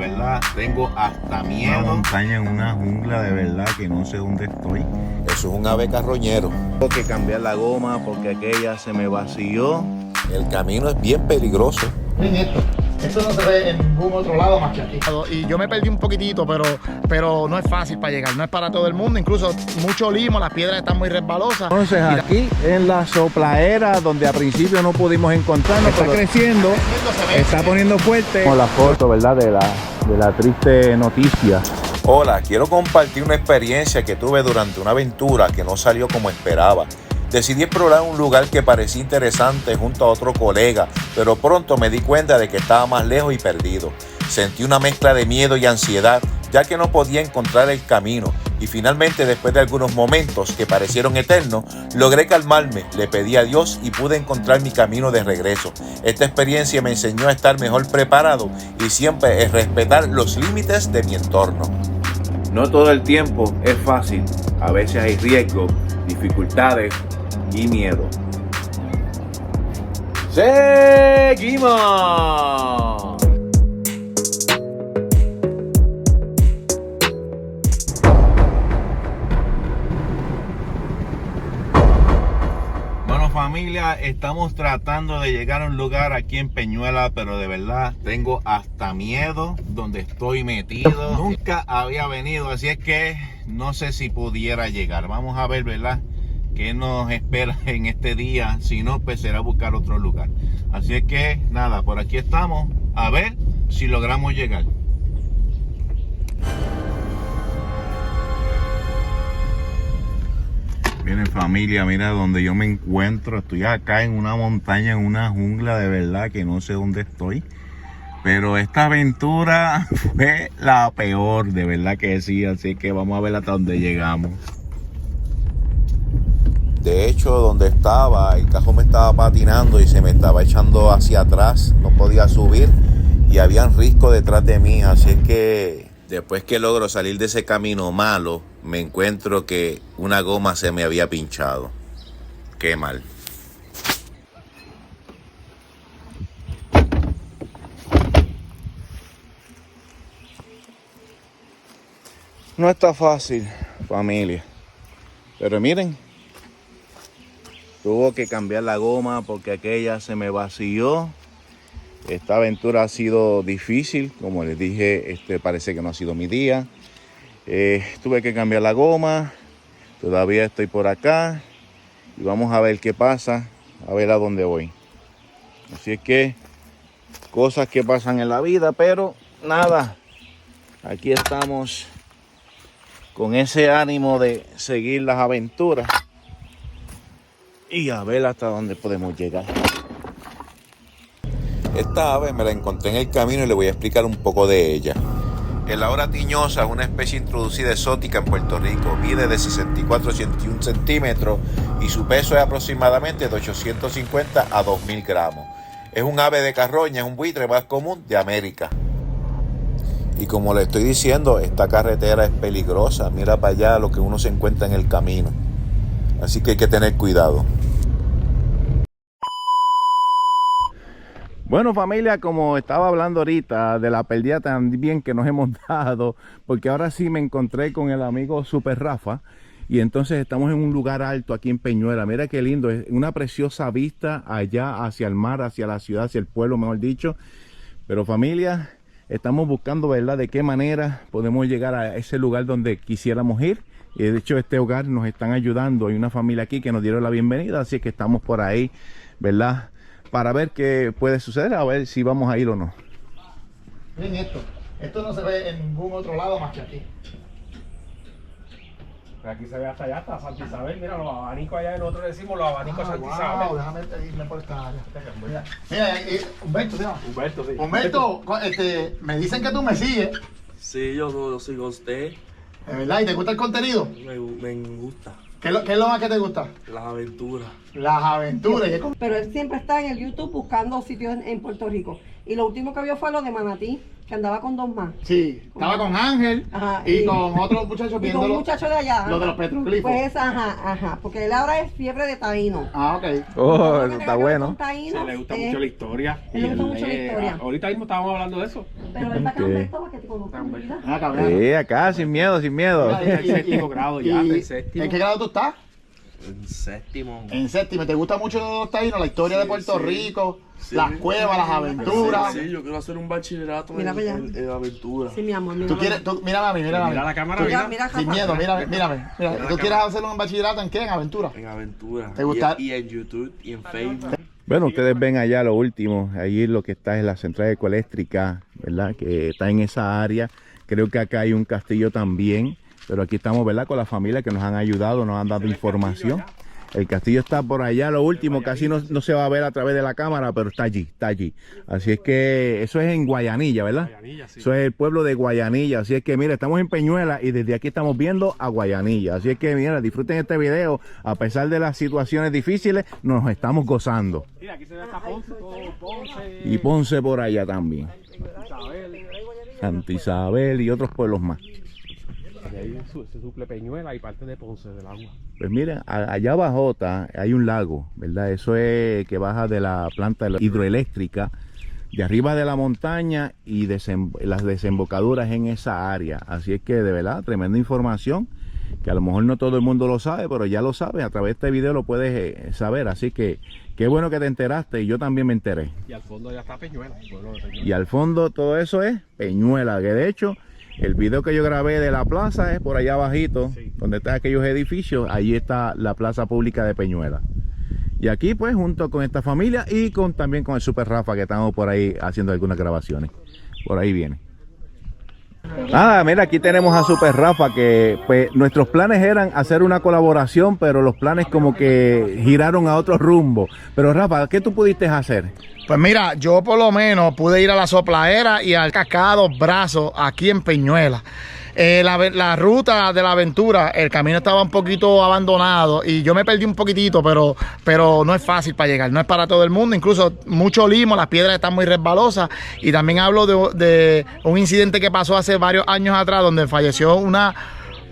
verdad tengo hasta miedo. Una montaña en una jungla, de verdad que no sé dónde estoy. Eso es un ave carroñero. Tengo que cambiar la goma porque aquella se me vació. El camino es bien peligroso. Miren esto no se ve en ningún otro lado más que aquí. Y yo me perdí un poquitito, pero no es fácil para llegar, no es para todo el mundo, incluso mucho limo, las piedras están muy resbalosas. Entonces aquí en la soplaera donde al principio no pudimos encontrarnos, está creciendo, está poniendo fuerte. Con la foto, ¿verdad? De la triste noticia. Hola, quiero compartir una experiencia que tuve durante una aventura que no salió como esperaba. Decidí explorar un lugar que parecía interesante junto a otro colega, pero pronto me di cuenta de que estaba más lejos y perdido. Sentí una mezcla de miedo y ansiedad, ya que no podía encontrar el camino, y finalmente, después de algunos momentos que parecieron eternos, logré calmarme, le pedí a Dios y pude encontrar mi camino de regreso. Esta experiencia me enseñó a estar mejor preparado y siempre respetar los límites de mi entorno. No todo el tiempo es fácil, a veces hay riesgos, dificultades y miedo. ¡Seguimos! Bueno, familia, estamos tratando de llegar a un lugar aquí en Peñuela, pero de verdad tengo hasta miedo donde estoy metido. Nunca había venido, así es que no sé si pudiera llegar. Vamos a ver, ¿verdad?, qué nos espera en este día. Si no, pues será buscar otro lugar. Así es que nada, por aquí estamos, a ver si logramos llegar. Miren, familia, mira donde yo me encuentro. Estoy acá en una montaña, en una jungla, de verdad que no sé dónde estoy. Pero esta aventura fue la peor, de verdad que sí. Así que vamos a ver hasta dónde llegamos. De hecho, donde estaba, el cajón me estaba patinando y se me estaba echando hacia atrás. No podía subir y habían riscos detrás de mí. Así es que después que logro salir de ese camino malo, me encuentro que una goma se me había pinchado. Qué mal. No está fácil, familia. Pero miren, tuvo que cambiar la goma porque aquella se me vació. Esta aventura ha sido difícil, como les dije, parece que no ha sido mi día. Tuve que cambiar la goma, todavía estoy por acá y vamos a ver qué pasa, a ver a dónde voy. Así es que cosas que pasan en la vida, pero nada, aquí estamos con ese ánimo de seguir las aventuras y a ver hasta dónde podemos llegar. Esta ave me la encontré en el camino y le voy a explicar un poco de ella. El aura tiñosa es una especie introducida exótica en Puerto Rico. Mide de 64 a 81 centímetros y su peso es aproximadamente de 850 a 2000 gramos. Es un ave de carroña, es un buitre más común de América. Y como le estoy diciendo, esta carretera es peligrosa. Mira para allá lo que uno se encuentra en el camino. Así que hay que tener cuidado. Bueno, familia, como estaba hablando ahorita de la pérdida también que nos hemos dado, porque ahora sí me encontré con el amigo Super Rafa y entonces estamos en un lugar alto aquí en Peñuela. Mira qué lindo, es una preciosa vista allá hacia el mar, hacia la ciudad, hacia el pueblo, mejor dicho. Pero familia, estamos buscando, ¿verdad?, de qué manera podemos llegar a ese lugar donde quisiéramos ir. Y de hecho este hogar nos están ayudando, hay una familia aquí que nos dieron la bienvenida, así que estamos por ahí, ¿verdad?, para ver qué puede suceder, a ver si vamos a ir o no. Miren esto no se ve en ningún otro lado más que aquí. Aquí se ve hasta allá, hasta Santa Isabel. Mira, los abanicos allá, nosotros decimos los abanicos Santa Wow, Isabel. déjame irme por esta área. Mira, Humberto, ¿se llama? Humberto, sí. Humberto, me dicen que tú me sigues, Sí, yo sigo a usted. ¿de verdad? ¿Y te gusta el contenido? Me gusta. ¿Qué es lo más que te gusta? Las aventuras. Las aventuras. Pero él siempre está en el YouTube buscando sitios en Puerto Rico. Y lo último que vio fue lo de Manatí, que andaba con 2 más. Sí, estaba con Ángel Ajá, y con otros muchachos Y con viendo un muchacho de allá. lo de los ajá. petroglifos. Pues ajá, porque él ahora es fiebre de taíno. Ah, ok. Oh, Todo lo eso que está tenga que ver bueno. con taíno, Sí, le gusta mucho la historia. él le gusta mucho la historia. Ahorita mismo estábamos hablando de eso. Pero él va a Ok. cambiar esto para que te conozcan mi vida. Ah, cabrón. Sí, acá, sin miedo, sin miedo. Mira, el séptimo grado ya, el séptimo. ¿En qué grado tú estás? En séptimo. En séptimo. ¿Te gusta mucho los taínos? La historia de Puerto Rico, Sí. las cuevas, las aventuras. Sí, yo quiero hacer un bachillerato Mira para allá. en aventura. Sí, mi amor, mira. Tú quieres, mírame a mí, mírame a Mira mí. la cámara, Mira, mira. mira, Sin Rafa. miedo, mírame. Mira, ¿tú quieres hacer un bachillerato en qué? En aventura. En aventura. ¿Te gusta? Y en YouTube y en Facebook. Bueno, ustedes ven allá lo último, ahí lo que está es la central ecoeléctrica, ¿verdad? Que está en esa área. Creo que acá hay un castillo también, pero aquí estamos, ¿verdad? Con la familia que nos han ayudado, nos han dado información. El castillo está por allá, lo último, casi no se va a ver a través de la cámara, pero está allí. Así es que eso es en Guayanilla, ¿verdad? Guayanilla, sí. Eso es el pueblo de Guayanilla. Así es que, mira, estamos en Peñuela y desde aquí estamos viendo a Guayanilla. Así es que, mira, disfruten este video. A pesar de las situaciones difíciles, nos estamos gozando. Mira, aquí se ve hasta Ponce, todo Ponce. Y Ponce por allá también. Isabel. Santa Isabel y otros pueblos más. Y ahí se suple Peñuela y parte de Ponce del agua. Pues miren, allá abajo hay un lago, ¿verdad? Eso es que baja de la planta hidroeléctrica, de arriba de la montaña y las desembocaduras en esa área. Así es que de verdad, tremenda información, que a lo mejor no todo el mundo lo sabe, pero ya lo sabe, a través de este video lo puedes saber. Así que qué bueno que te enteraste y yo también me enteré. Y al fondo ya está Peñuela, el pueblo de Peñuela. Y al fondo todo eso es Peñuela, que de hecho el video que yo grabé de la plaza es por allá abajito, Sí. donde están aquellos edificios, ahí está la plaza pública de Peñuela. Y aquí pues junto con esta familia y también con el Super Rafa, que estamos por ahí haciendo algunas grabaciones. Por ahí viene. Nada, mira, aquí tenemos a Super Rafa, que pues nuestros planes eran hacer una colaboración, pero los planes como que giraron a otro rumbo. Pero Rafa, ¿qué tú pudiste hacer? Pues mira, yo por lo menos pude ir a la Soplaera y al Cascada Dos Brazos aquí en Peñuela. La ruta de la aventura, el camino estaba un poquito abandonado y yo me perdí un poquitito, pero no es fácil para llegar, no es para todo el mundo, incluso mucho limo, las piedras están muy resbalosas. Y también hablo de un incidente que pasó hace varios años atrás donde falleció una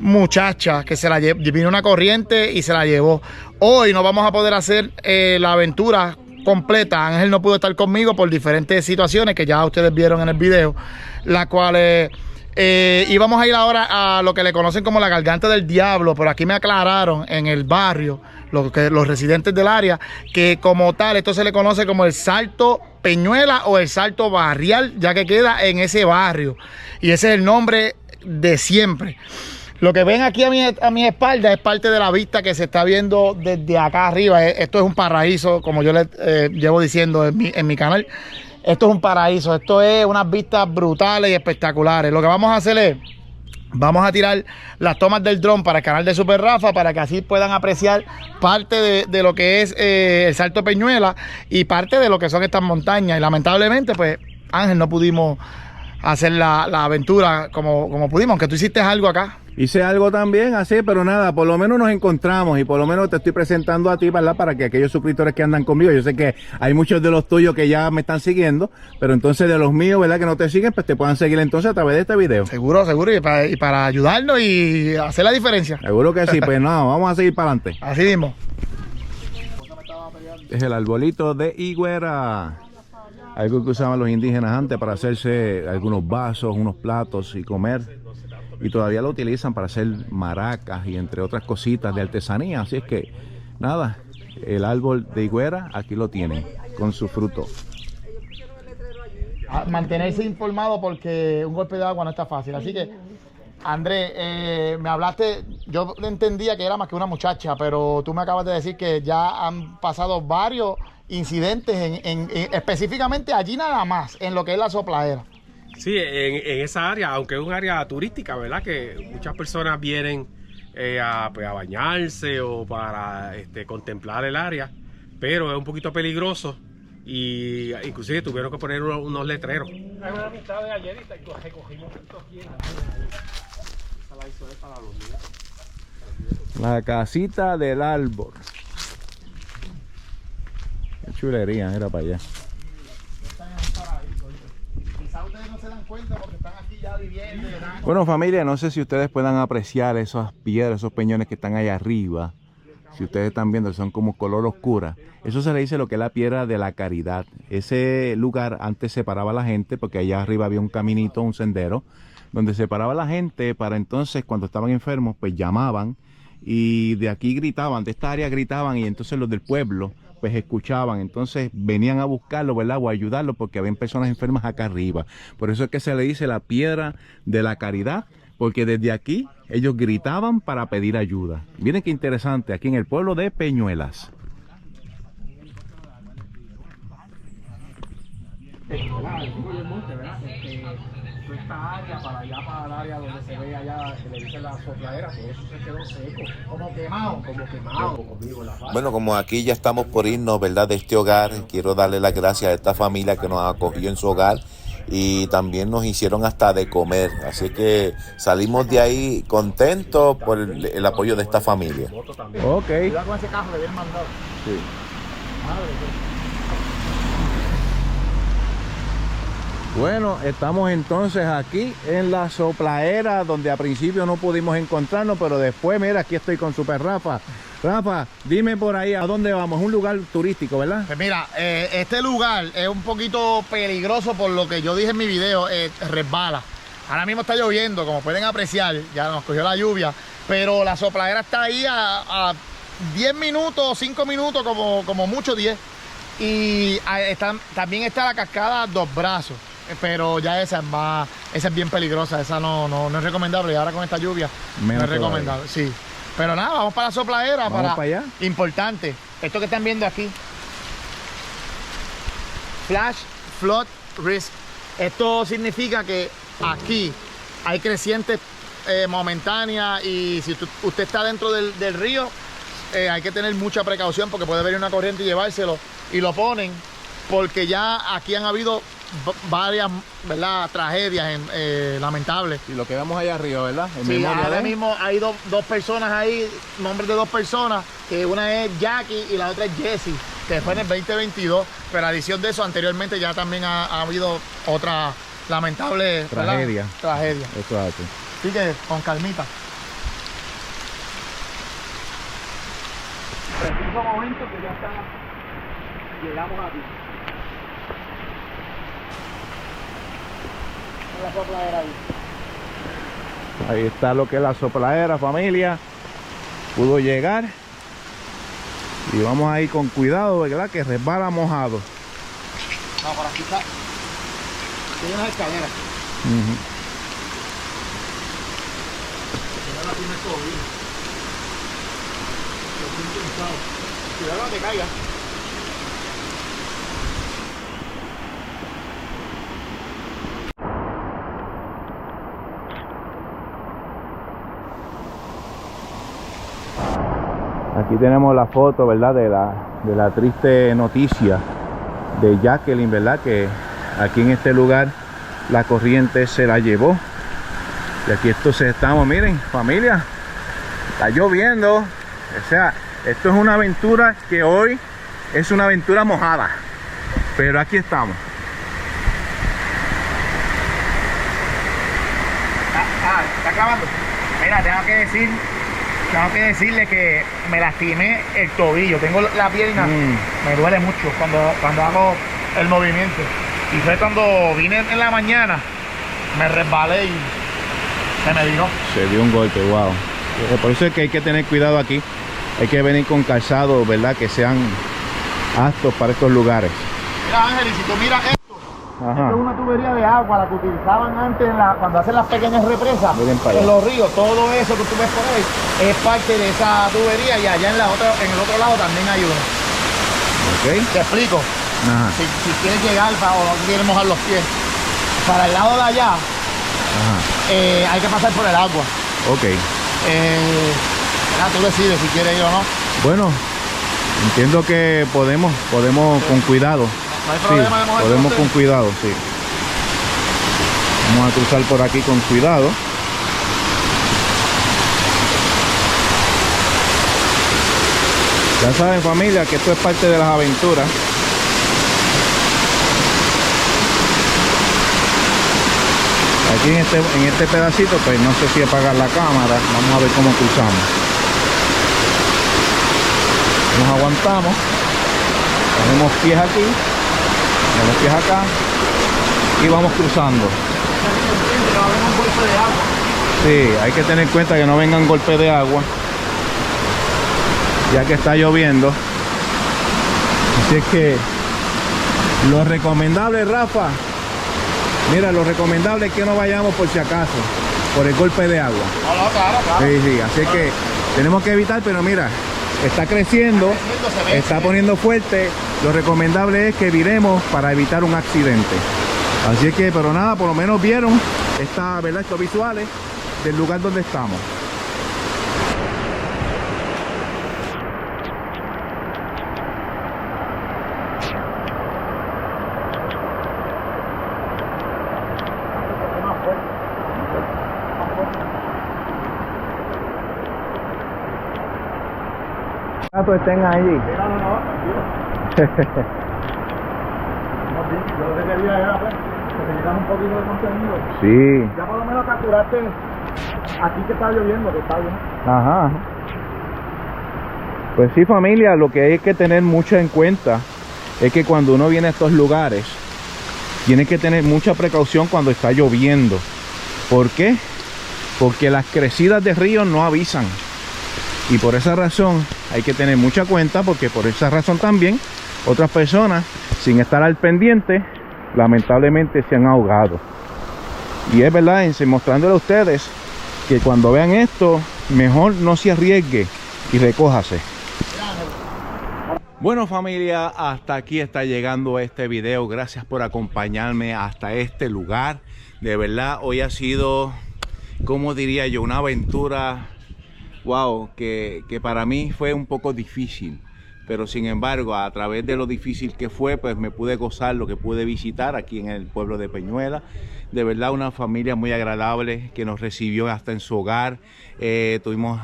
muchacha que se la vino una corriente y se la llevó. Hoy no vamos a poder hacer la aventura completa. Ángel no pudo estar conmigo por diferentes situaciones que ya ustedes vieron en el video, las cuales íbamos a ir ahora a lo que le conocen como la Garganta del Diablo, pero aquí me aclararon en el barrio, los residentes del área, que como tal esto se le conoce como el Salto Peñuela o el Salto Barrial, ya que queda en ese barrio, y ese es el nombre de siempre. Lo que ven aquí a mi espalda es parte de la vista que se está viendo desde acá arriba. Esto es un paraíso, como yo les llevo diciendo en mi canal. Esto es un paraíso, esto es unas vistas brutales y espectaculares. Lo que vamos a hacer es, vamos a tirar las tomas del dron para el canal de Super Rafa, para que así puedan apreciar parte de lo que es el Salto Peñuela y parte de lo que son estas montañas. Y lamentablemente, pues, Ángel, no pudimos hacer la aventura como pudimos, aunque tú hiciste algo acá. Hice algo también así, pero nada, por lo menos nos encontramos y por lo menos te estoy presentando a ti, ¿verdad? Para que aquellos suscriptores que andan conmigo, yo sé que hay muchos de los tuyos que ya me están siguiendo, pero entonces de los míos, ¿verdad? Que no te siguen, pues te puedan seguir entonces a través de este video. Seguro, y para ayudarnos y hacer la diferencia. Seguro que sí, pues no, vamos a seguir para adelante. Así mismo. Es el arbolito de higuera. Algo que usaban los indígenas antes para hacerse algunos vasos, unos platos y comer. Y todavía lo utilizan para hacer maracas y entre otras cositas de artesanía. Así es que, nada, el árbol de higuera aquí lo tienen, con su fruto. Mantenerse informado porque un golpe de agua no está fácil. Así que, Andrés, me hablaste, yo entendía que era más que una muchacha, pero tú me acabas de decir que ya han pasado varios incidentes específicamente allí nada más, en lo que es la Soplaera. Sí, en esa área, aunque es un área turística, ¿verdad? Que muchas personas vienen a bañarse o para contemplar el área, pero es un poquito peligroso y inclusive tuvieron que poner unos letreros. Hay una amistad de ayer y recogimos esto aquí. Esa la hizo él para los niños. La casita del árbol. Qué chulería, era para allá. aquí ya viviendo. Bueno, familia, no sé si ustedes puedan apreciar esas piedras, esos peñones que están allá arriba. Si ustedes están viendo, son como color oscura. Eso se le dice lo que es la piedra de la caridad. Ese lugar antes separaba a la gente porque allá arriba había un caminito, un sendero, donde separaba a la gente para entonces cuando estaban enfermos, pues llamaban y de aquí gritaban, de esta área gritaban y entonces los del pueblo pues escuchaban, entonces venían a buscarlo, ¿verdad? O a ayudarlo porque habían personas enfermas acá arriba. Por eso es que se le dice la piedra de la caridad, porque desde aquí ellos gritaban para pedir ayuda. Miren qué interesante, aquí en el pueblo de Peñuelas. Esta área para allá, para el área donde se ve allá, que le dicen la sopladera, todo eso se quedó seco, como quemado, conmigo la paz. Bueno, como aquí ya estamos por irnos, ¿verdad?, de este hogar, quiero darle las gracias a esta familia que nos acogió en su hogar y también nos hicieron hasta de comer. Así que salimos de ahí contentos por el apoyo de esta familia. Ok. Cuidado con ese carro, le habían mandado. Sí. Bueno, estamos entonces aquí en la soplaera donde a principio no pudimos encontrarnos, pero después, mira, aquí estoy con Super Rafa. Rafa, dime por ahí, ¿a dónde vamos? Es un lugar turístico, ¿verdad? Pues mira, este lugar es un poquito peligroso por lo que yo dije en mi video, resbala. Ahora mismo está lloviendo, como pueden apreciar, ya nos cogió la lluvia, pero la sopladera está ahí a 10 minutos, 5 minutos, como mucho 10. Y también está la cascada Dos Brazos, pero ya esa es bien peligrosa, esa no es recomendable. Y ahora con esta lluvia Menos no es recomendable, sí. Pero nada, vamos para la sopladera. Vamos para allá. Importante, esto que están viendo aquí, Flash Flood Risk. Esto significa que aquí hay crecientes momentáneas y si usted está dentro del río, hay que tener mucha precaución porque puede venir una corriente y llevárselo. Y lo ponen porque ya aquí han habido varias, ¿verdad?, tragedias lamentables. Y lo que vemos allá arriba, ¿verdad? Sí, ahora mismo hay dos personas ahí, nombres de dos personas, que una es Jackie y la otra es Jessie, que fue en el 2022, pero adición de eso, anteriormente ya también ha habido otra lamentable tragedia. Tragedia. Eso es así. Así que con calmita. Preciso momento que ya está, llegamos aquí. La sopladera ahí. Ahí está lo que es la sopladera, familia. Pudo llegar. Y vamos a ir con cuidado, ¿verdad? Que resbala mojado. No, por aquí está. Tiene unas escaleras. Cuidado aquí en el tobillo. Cuidado no te caiga. Aquí tenemos la foto, ¿verdad? De la triste noticia de Jacqueline, ¿verdad? Que aquí en este lugar la corriente se la llevó. Y aquí estamos, miren, familia, está lloviendo. O sea, esto es una aventura que hoy es una aventura mojada. Pero aquí estamos. Está acabando. Mira, tengo que decirle que me lastimé el tobillo. Tengo la pierna, me duele mucho cuando hago el movimiento. Y fue cuando vine en la mañana, me resbalé y se me dio. Se dio un golpe, wow. Por eso es que hay que tener cuidado aquí. Hay que venir con calzados, ¿verdad? Que sean aptos para estos lugares. Mira, Ángel, y si tú miras esto, Ajá. esto es una tubería de agua, la que utilizaban antes cuando hacen las pequeñas represas Miren para allá. en los ríos. Todo eso que tú ves por ahí es parte de esa tubería y allá en el otro lado también hay una. Ok. Te explico. Ajá. Si quieres llegar o no quieres mojar los pies, para el lado de allá Ajá. hay que pasar por el agua. Ok. Tú decides si quieres ir o no. Bueno, entiendo que podemos con cuidado. No hay problema de mojar podemos los con pies. cuidado, sí. Vamos a cruzar por aquí con cuidado. Ya saben, familia, que esto es parte de las aventuras. Hay Aquí en este pedacito, pues no sé si apagar la cámara. Vamos a ver cómo cruzamos. Nos aguantamos. Ponemos pies aquí. Ponemos pies acá. Y vamos cruzando. Sí, hay que tener en cuenta que no vengan golpes de agua, ya que está lloviendo. Así es que lo recomendable, Rafa, mira, lo recomendable es que no vayamos por si acaso, por el golpe de agua. Claro. Sí, sí, así que tenemos que evitar, pero mira, está creciendo, está poniendo fuerte. Lo recomendable es que viremos para evitar un accidente. Así es que, pero nada, por lo menos vieron ¿verdad? Estos visuales del lugar donde estamos. Estén ahí. Yo lo que quería era pues, que te llegan un poquito de contenido. Sí. Ya por lo menos capturaste aquí que está lloviendo, que está bien. Ajá. Pues sí, familia, lo que hay que tener mucho en cuenta es que cuando uno viene a estos lugares, tiene que tener mucha precaución cuando está lloviendo. ¿Por qué? Porque las crecidas de ríos no avisan. Y por esa razón hay que tener mucha cuenta, porque por esa razón también otras personas, sin estar al pendiente, lamentablemente se han ahogado. Y es verdad, mostrándole a ustedes que cuando vean esto, mejor no se arriesgue y recójase. Bueno, familia, hasta aquí está llegando este video. Gracias por acompañarme hasta este lugar. De verdad, hoy ha sido, como diría yo, una aventura, wow, que para mí fue un poco difícil. Pero sin embargo, a través de lo difícil que fue, pues me pude gozar lo que pude visitar aquí en el pueblo de Peñuela. De verdad, una familia muy agradable que nos recibió hasta en su hogar. Tuvimos,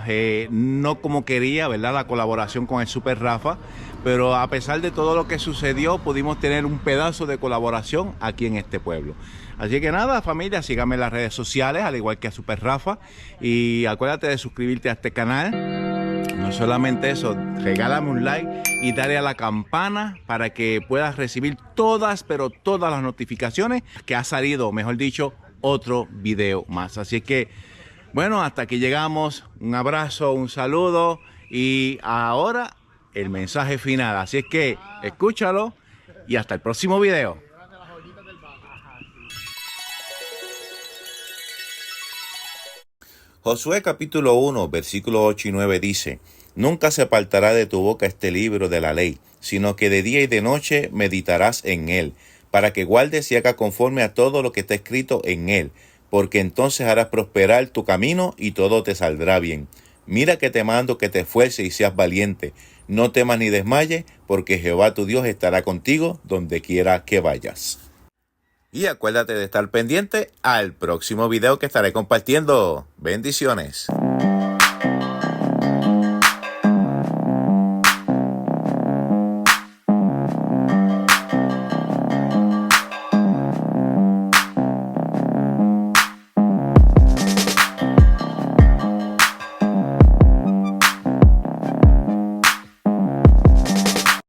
no como quería, ¿verdad?, la colaboración con el Super Rafa, pero a pesar de todo lo que sucedió, pudimos tener un pedazo de colaboración aquí en este pueblo. Así que nada, familia, síganme en las redes sociales, al igual que a Super Rafa, y acuérdate de suscribirte a este canal. No solamente eso, regálame un like y dale a la campana para que puedas recibir todas, pero todas las notificaciones que ha salido, mejor dicho, otro video más. Así que, bueno, hasta aquí llegamos. Un abrazo, un saludo y ahora el mensaje final. Así es que escúchalo y hasta el próximo video. Josué capítulo 1, versículos 8 y 9 dice: Nunca se apartará de tu boca este libro de la ley, sino que de día y de noche meditarás en él, para que guardes y hagas conforme a todo lo que está escrito en él, porque entonces harás prosperar tu camino y todo te saldrá bien. Mira que te mando que te esfuerces y seas valiente. No temas ni desmayes, porque Jehová tu Dios estará contigo donde quiera que vayas. Y acuérdate de estar pendiente al próximo video que estaré compartiendo. Bendiciones.